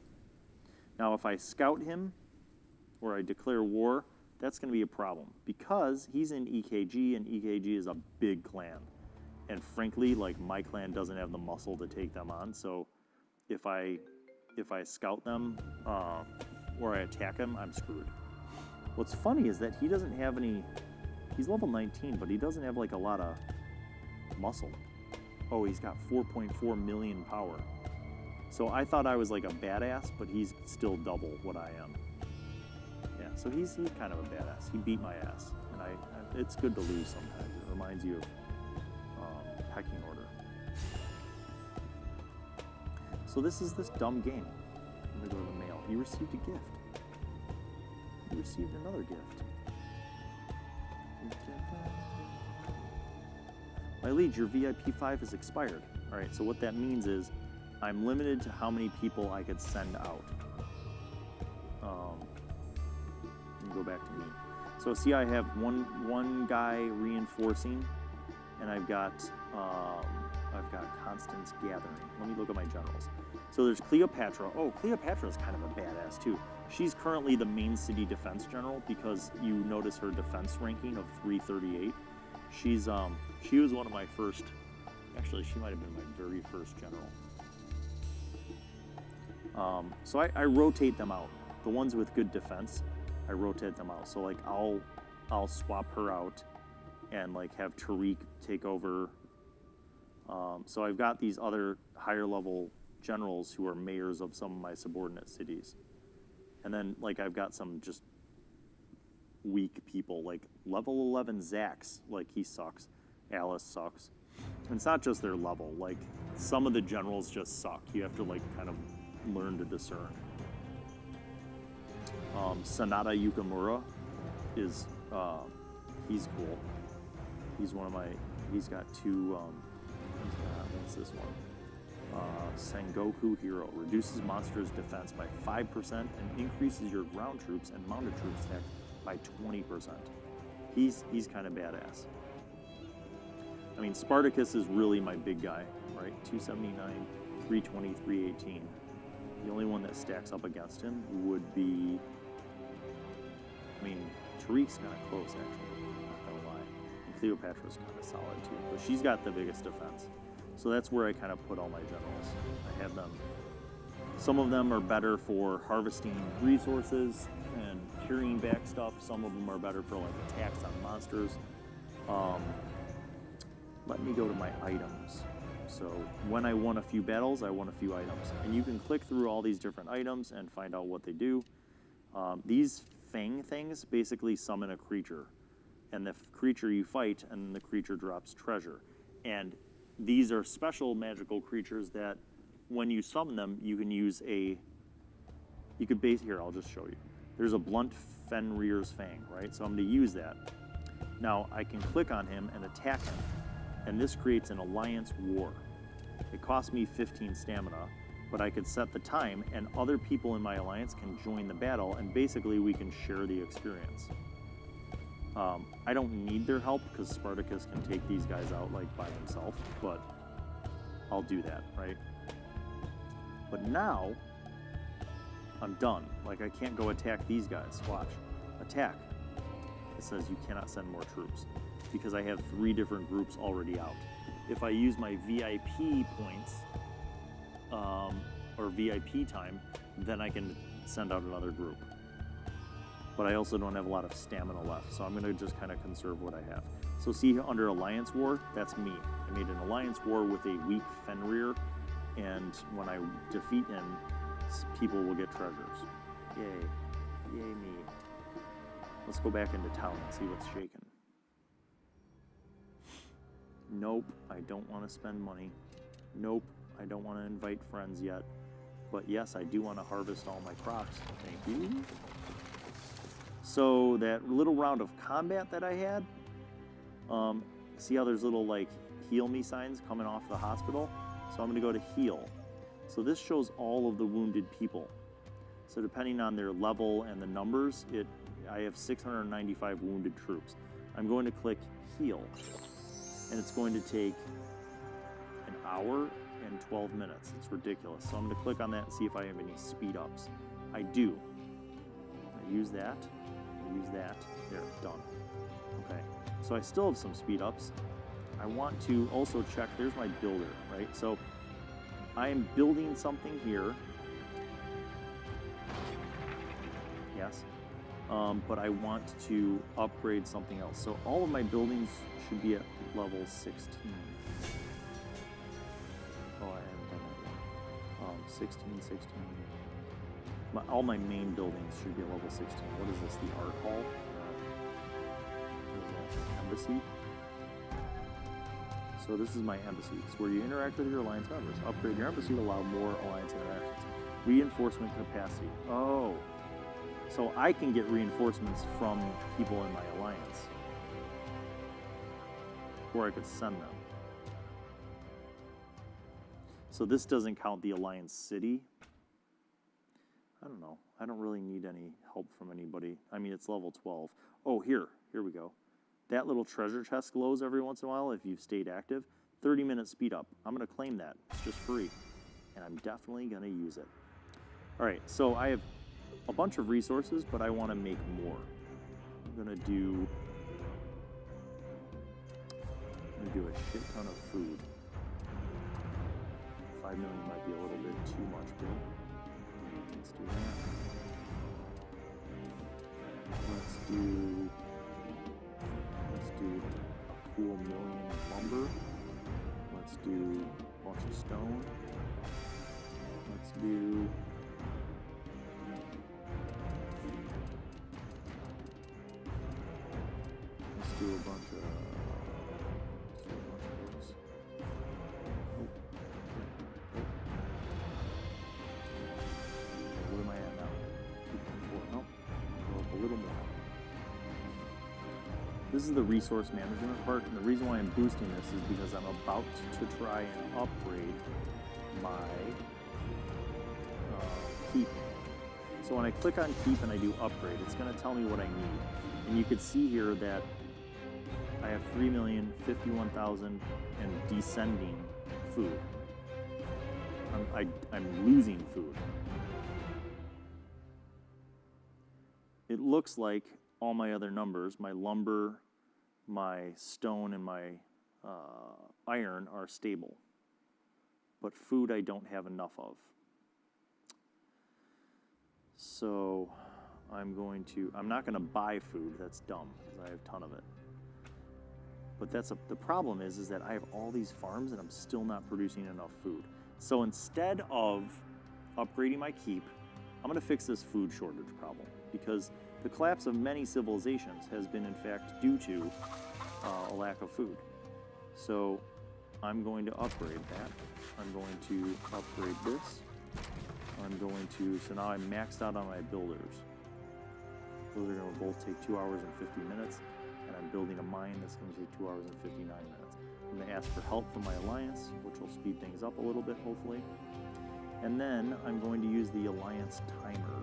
Now, if I scout him or I declare war, that's going to be a problem because he's in EKG, and EKG is a big clan. And frankly, like, my clan doesn't have the muscle to take them on. So if I scout them or I attack him, I'm screwed. What's funny is that he doesn't have any. He's level 19, but he doesn't have like a lot of muscle. Oh, he's got 4.4 million power. So I thought I was like a badass, but he's still double what I am. Yeah, so he's kind of a badass. He beat my ass, and it's good to lose sometimes. It reminds you of pecking order. So this is this dumb game. I'm gonna go to the mail. You received a gift. You received another gift. My liege, your VIP 5 has expired. All right, so what that means is I'm limited to how many people I could send out. Let me go back to me. So see, I have one guy reinforcing, and I've got Constance gathering. Let me look at my generals. So there's Cleopatra. Oh, Cleopatra is kind of a badass too. She's currently the main city defense general because you notice her defense ranking of 338. She was one of my first. Actually, she might have been my very first general. So I rotate them out. The ones with good defense, I rotate them out. So like I'll swap her out, and like have Tariq take over. So I've got these other higher level generals who are mayors of some of my subordinate cities. And then like I've got some just weak people, like level 11 Zax, like he sucks. Alice sucks. And it's not just their level, like some of the generals just suck. You have to like kind of learn to discern. Sanada Yukimura is, he's cool. He's one of my, he's got two, what's this one? Sengoku Hero. Reduces monsters' defense by 5% and increases your ground troops and mounted troops attack by 20%. He's kind of badass. I mean, Spartacus is really my big guy, right? 279, 320, 318. The only one that stacks up against him would be, I mean, Tariq's kind of close, actually, not gonna lie. And Cleopatra's kind of solid, too. But she's got the biggest defense. So that's where I kind of put all my generals. I have them. Some of them are better for harvesting resources and carrying back stuff. Some of them are better for, like, attacks on monsters. Let me go to my items. So when I won a few battles, I won a few items. And you can click through all these different items and find out what they do. These fang things basically summon a creature. And the creature you fight, and the creature drops treasure. And these are special magical creatures that when you summon them, you can use a... You could base... Here, I'll just show you. There's a blunt Fenrir's Fang, right? So I'm going to use that. Now, I can click on him and attack him. And this creates an alliance war. It costs me 15 stamina, but I could set the time, and other people in my alliance can join the battle, and basically we can share the experience. I don't need their help, because Spartacus can take these guys out, like, by himself, but I'll do that, right? But now, I'm done. Like, I can't go attack these guys. Watch. Attack. It says you cannot send more troops, because I have 3 different groups already out. If I use my VIP points, or VIP time, then I can send out another group. But I also don't have a lot of stamina left, so I'm going to just kind of conserve what I have. So see, under Alliance War, that's me. I made an Alliance War with a weak Fenrir, and when I defeat him, people will get treasures. Yay. Yay me. Let's go back into town and see what's shaking. Nope, I don't want to spend money. Nope, I don't want to invite friends yet. But yes, I do want to harvest all my crops. Thank you. So that little round of combat that I had, see how there's little like heal me signs coming off the hospital? So I'm going to go to heal. So this shows all of the wounded people. So depending on their level and the numbers, I have 695 wounded troops. I'm going to click heal. And it's going to take an hour and 12 minutes. It's ridiculous. So I'm going to click on that and see if I have any speed ups. I do. I use that. I use that. There, done. Okay. So I still have some speed ups. I want to also check, there's my builder, right? So I am building something here. Yes. But I want to upgrade something else. So all of my buildings should be at level 16. Oh, I haven't done that yet. 16. All my main buildings should be at level 16. What is this? The art hall? What is that? Embassy? So this is my embassy. It's where you interact with your alliance members. Upgrade your embassy to allow more alliance interactions. Reinforcement capacity. Oh. So I can get reinforcements from people in my alliance. Or I could send them. So this doesn't count the alliance city. I don't know. I don't really need any help from anybody. I mean, it's level 12. Oh, here we go. That little treasure chest glows every once in a while if you've stayed active. 30-minute speed up. I'm going to claim that. It's just free. And I'm definitely going to use it. All right, so I have a bunch of resources, but I want to make more. I'm going to do a shit ton of food. 5 million might be a little bit too much, bro. Let's do that. Let's do a cool million lumber. Let's do a bunch of stone. Let's do a bunch of those. What am I at now? 2.4. Nope. Go up a little more. This is the resource management part, and the reason why I'm boosting this is because I'm about to try and upgrade my keep. So when I click on keep and I do upgrade, it's going to tell me what I need. And you can see here that I have 3,051,000 and descending food. I'm losing food. It looks like all my other numbers, my lumber, my stone, and my iron are stable. But food I don't have enough of. So I'm not going to buy food. That's dumb because I have a ton of it. But the problem is that I have all these farms and I'm still not producing enough food. So instead of upgrading my keep, I'm going to fix this food shortage problem, because the collapse of many civilizations has been in fact due to a lack of food. So I'm going to upgrade that. I'm going to upgrade this. So now I'm maxed out on my builders. Those are going to both take 2 hours and 50 minutes. And I'm building a mine that's going to take 2 hours and 59 minutes. I'm going to ask for help from my alliance, which will speed things up a little bit, hopefully. And then I'm going to use the alliance timer.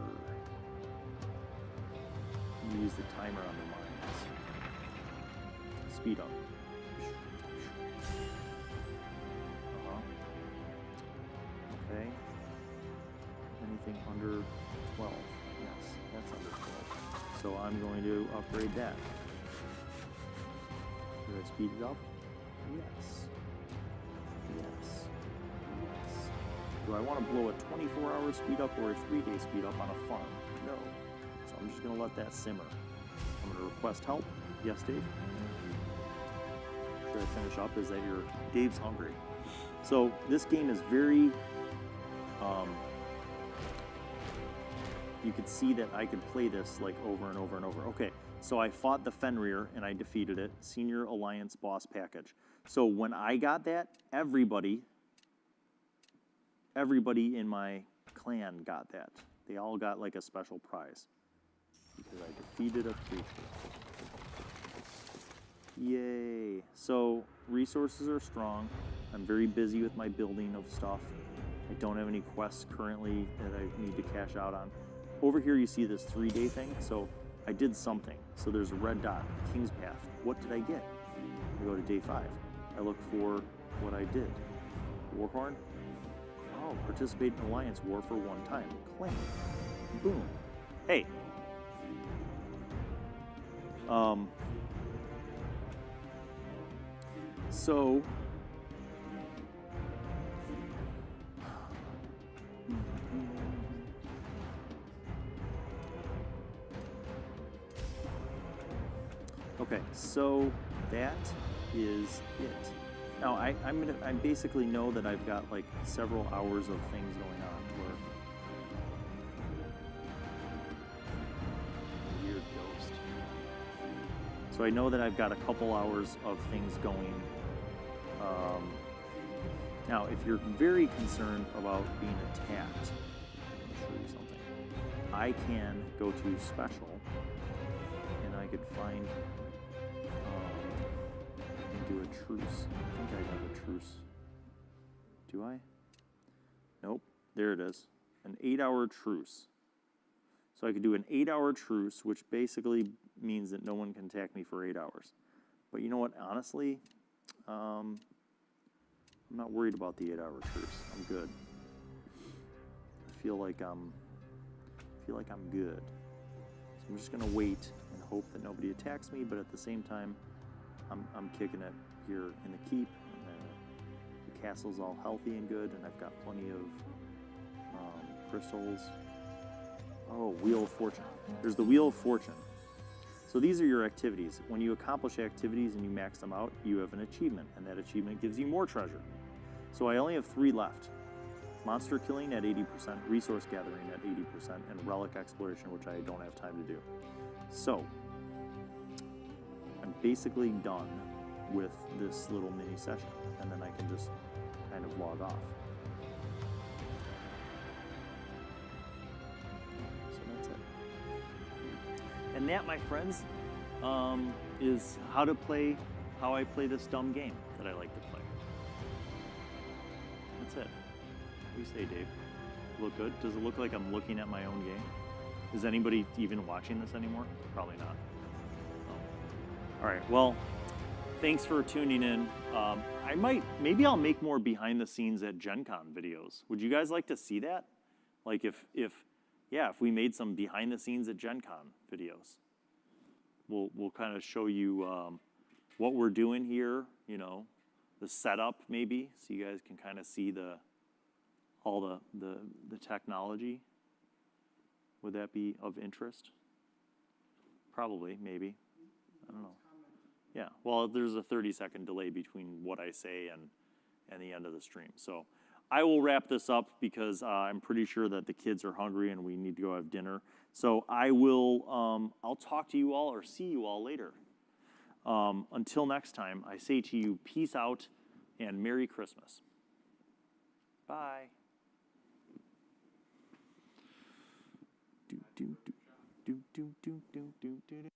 I'm going to use the timer on the mines. Speed up. Okay. Anything under 12? Yes, that's under 12. So I'm going to upgrade that. Should I speed it up? Yes. Yes. Yes. Do I want to blow a 24-hour speed up or a 3-day speed up on a farm? No. So I'm just going to let that simmer. I'm going to request help. Yes, Dave? Should I finish up? Is that Dave's hungry. So this game is very, you could see that I could play this like over and over and over. Okay, so I fought the Fenrir and I defeated it. Senior Alliance Boss Package. So when I got that, everybody in my clan got that. They all got like a special prize because I defeated a creature. Yay. So resources are strong. I'm very busy with my building of stuff. I don't have any quests currently that I need to cash out on. Over here you see this 3-day thing. So I did something. So there's a red dot, King's Path. What did I get? I go to day 5. I look for what I did. Warhorn. Oh, participate in Alliance War for 1 time. Claim. Boom. Hey. So okay, so that is it. Now I basically know that I've got like several hours of things going on where weird ghost. So I know that I've got a couple hours of things going. Now, if you're very concerned about being attacked, let me show you something. I can go to special, and I could find, and do a truce. I think I have a truce. Do I? Nope, there it is. An 8-hour truce. So I could do an 8-hour truce, which basically means that no one can attack me for 8 hours. But you know what, honestly, I'm not worried about the 8-hour truce. I'm good. I feel like I'm good. So I'm just gonna wait and hope that nobody attacks me, but at the same time, I'm kicking it here in the keep, and the castle's all healthy and good, and I've got plenty of crystals. Oh, Wheel of Fortune. There's the Wheel of Fortune. So these are your activities. When you accomplish activities and you max them out, you have an achievement, and that achievement gives you more treasure. So I only have 3 left. Monster killing at 80%, resource gathering at 80%, and relic exploration, which I don't have time to do. So I'm basically done with this little mini session, and then I can just kind of log off. So that's it. And that, my friends, is how I play this dumb game that I like to play. That's it. What do you say, Dave? Look good? Does it look like I'm looking at my own game? Is anybody even watching this anymore? Probably not. Oh. All right, well, thanks for tuning in. Maybe I'll make more behind the scenes at Gen Con videos. Would you guys like to see that? Like if we made some behind the scenes at Gen Con videos. We'll kind of show you what we're doing here, you know, the setup maybe, so you guys can kind of see all the technology. Would that be of interest? Probably, maybe. I don't know. Yeah, well, there's a 30-second delay between what I say and the end of the stream. So I will wrap this up because I'm pretty sure that the kids are hungry and we need to go have dinner. So I'll talk to you all or see you all later. Until next time, I say to you, peace out and Merry Christmas. Bye. Do, do, do, do, do, do, do, do, do.